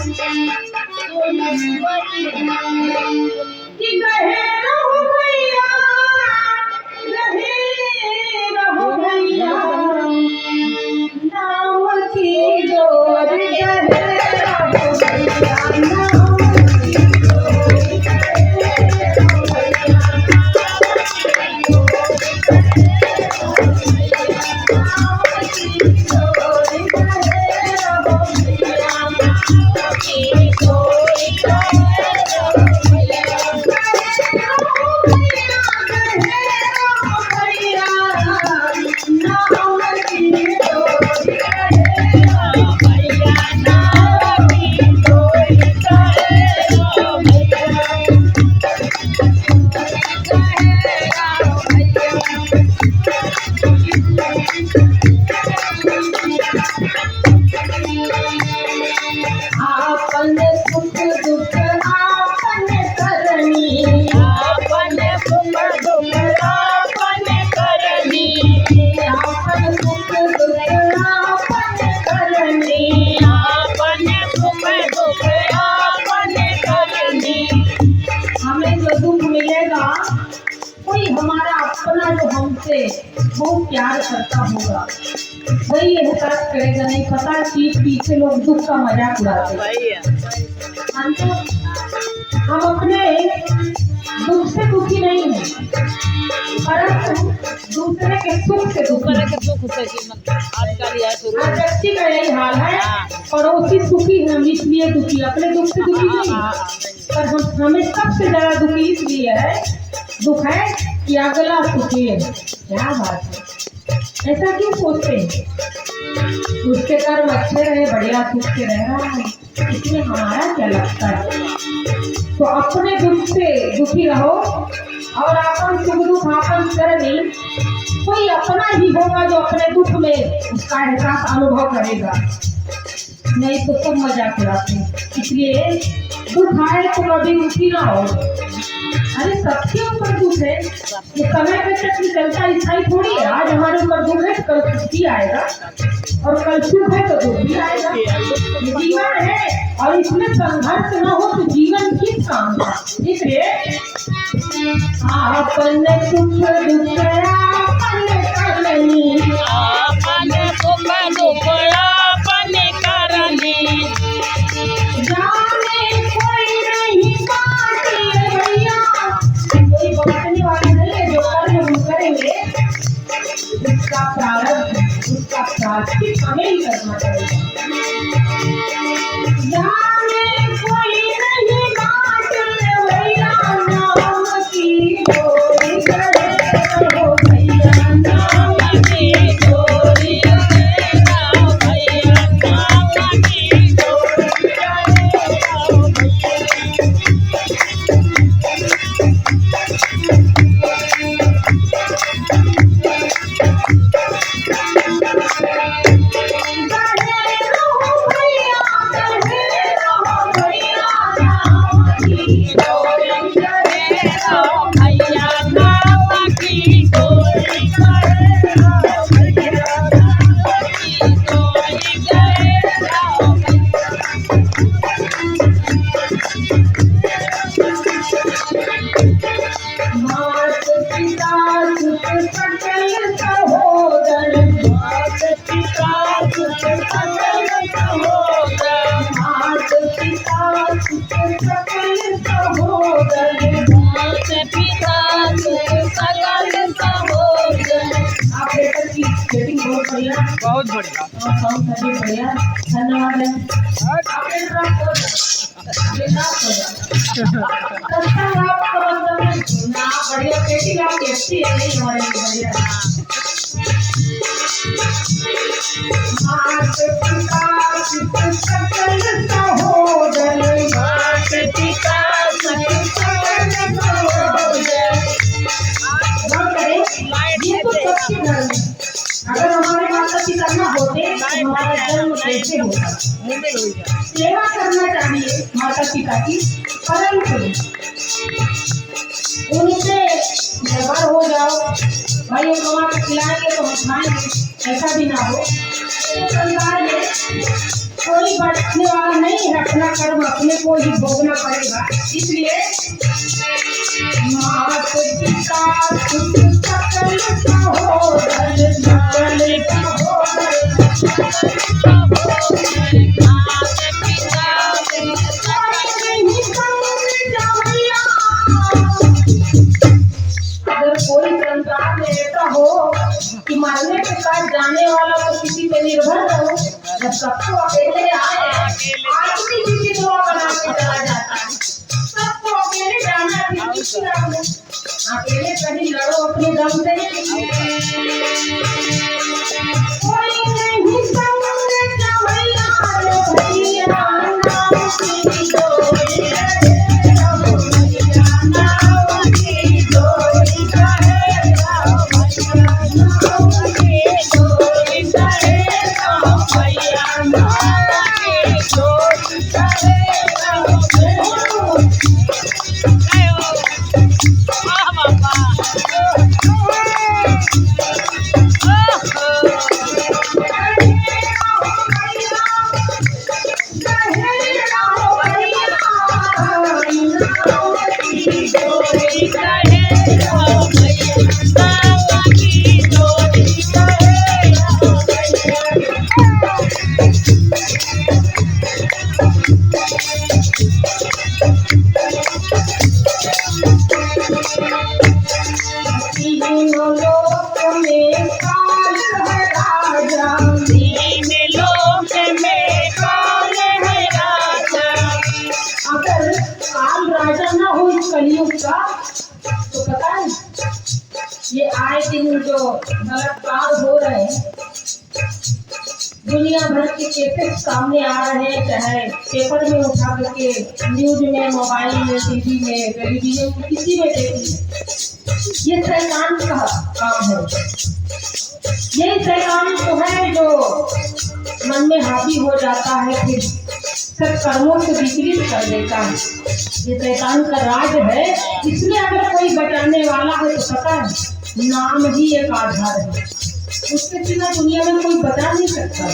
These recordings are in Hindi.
कि रहे रहो भैया, रहे रहो भैया, नाम की डोर रहे रहो भैया, नाम की डोर रहे रहो भैया, आपन सुख दुख आपन करनी, आपन सुख दुख आपन करनी, आपन सुख दुख आपन करनी, आपन सुख दुख आपन करनी। हमें जो दुख मिलेगा कोई हमारा अपना जो हमसे बहुत प्यार करता होगा वही एहसास करेगा। नहीं पता पीठ पीछे लोग दुख का मजाक उड़ाते हैं। हम अपने दुख से दुखी नहीं हैं, परंतु दूसरे के सुख से दुखी हैं। हर व्यक्ति का यही हाल है, पड़ोसी सुखी है हम इसलिए दुखी, अपने दुख से दुखी नहीं। पर हमें सबसे ज्यादा दुखी इसलिए है दुख है कि अगला सुखी है। क्या बात है, ऐसा क्यों सोचते हैं? उसके कर्म अच्छे रहे, बढ़िया सुख से रह रहा है, इसमें हमारा क्या लगता है? तो अपने दुख से दुखी रहो और अपन सुख दुख आपन करनी। कोई अपना ही होगा जो अपने दुख में उसका एहसास अनुभव करेगा, नहीं तो सब मजाक उड़ाते हैं। इसलिए दुख आए तो कभी दुखी ना हो। अरे सबके ऊपर दुख है, ये समय पे तक निकलता स्थायी थोड़ी है। आज हमारे ऊपर दुख है तो कल सुख भी आएगा, और कल सुख है तो दुख भी आएगा। जीवन है और इसमें संघर्ष न हो तो जीवन किस काम का? इसलिए आपन सुख दुख आपन करनी, आपन सुख दुख आपन करनी, जाने कोई नहीं बाटी भैया। कोई बांटने वाला नहीं है, जो कर्म हम करेंगे उसका प्रारब्ध उसका प्रायश्चित हमें ही करना पड़ेगा। जाने कोई नहीं बाटी भैया, नाम की डोरी रहे रहो भैया, नाम की डोरी रहे रहो भैया, नाम की डोरी रहे रहो भैया। बहुत बढ़िया, बढ़िया, धन्यवाद। बढ़िया बेटी आपकी अच्छी है, नहीं हमारी बढ़िया। मात पिता सकल सहोदर, मात पिता सकल सहोदर। ये तो सबके घर में, अगर हमारे माता पिता न होते तो हमारा जन्म कैसे होता? सेवा करना चाहिए माता पिता की, परंतु उनसे निर्भर हो जाओ भाई वो कमा के खिलाएंगे तो हम खाएंगे, ऐसा भी ना हो। संसार में कोई बांटने वाला नहीं है, अपना कर्म अपने को ही भोगना पड़ेगा। इसलिए मात पिता सुख सकल सहोदर सकल अगर कोई संसार में ऐसा हो कि मरने के बाद जाने वाला तो किसी पे निर्भर न हो, जब सबको अकेले आए आदमी जी की दुआ बना के चला जाता है। सबको अकेले जाना भी किसी अकेले कहीं लड़ो अपने दम से। कोई नहीं संग में जवैया रे भैया नाम की डोरी रे कलयुग का तो पता है ये आए दिन जो बलात्कार हो रहे हैं, दुनिया भर के केसेस सामने आ रहे हैं, चाहे पेपर में उठा करके न्यूज में, मोबाइल में, टीवी में, टेलीविजन में, किसी में देखिए, ये शैतान का काम है। ये शैतान तो है जो मन में हावी हो जाता है, फिर सब कर्मों से विपरीत कर देता है। ये शैतान का राज है। इसमें अगर कोई बचाने वाला है तो पता है नाम ही एक आधार है, उसके बिना दुनिया में कोई बता नहीं सकता।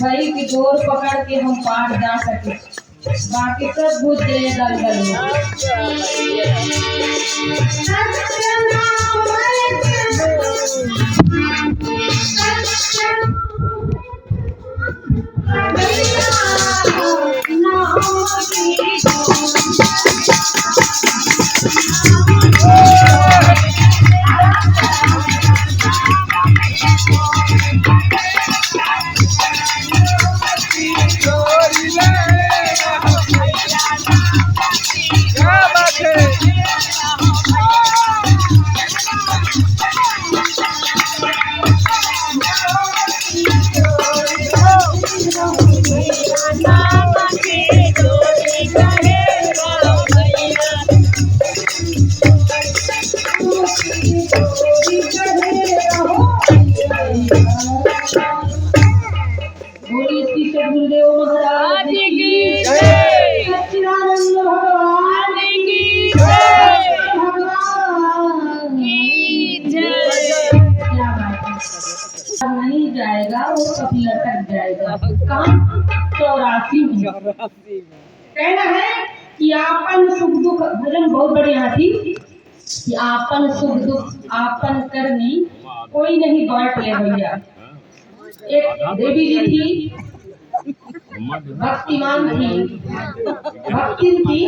भाई की डोर पकड़ के हम पार जा सके, बाकी सब बुझ गए दलदल में। कहना है कि आपन सुख दुख, भजन बहुत बढ़िया थी कि आपन सुख दुख आपन करनी कोई नहीं बांट ले भैया। एक देवी जी थी, भक्तिमान थी, भक्ति थी।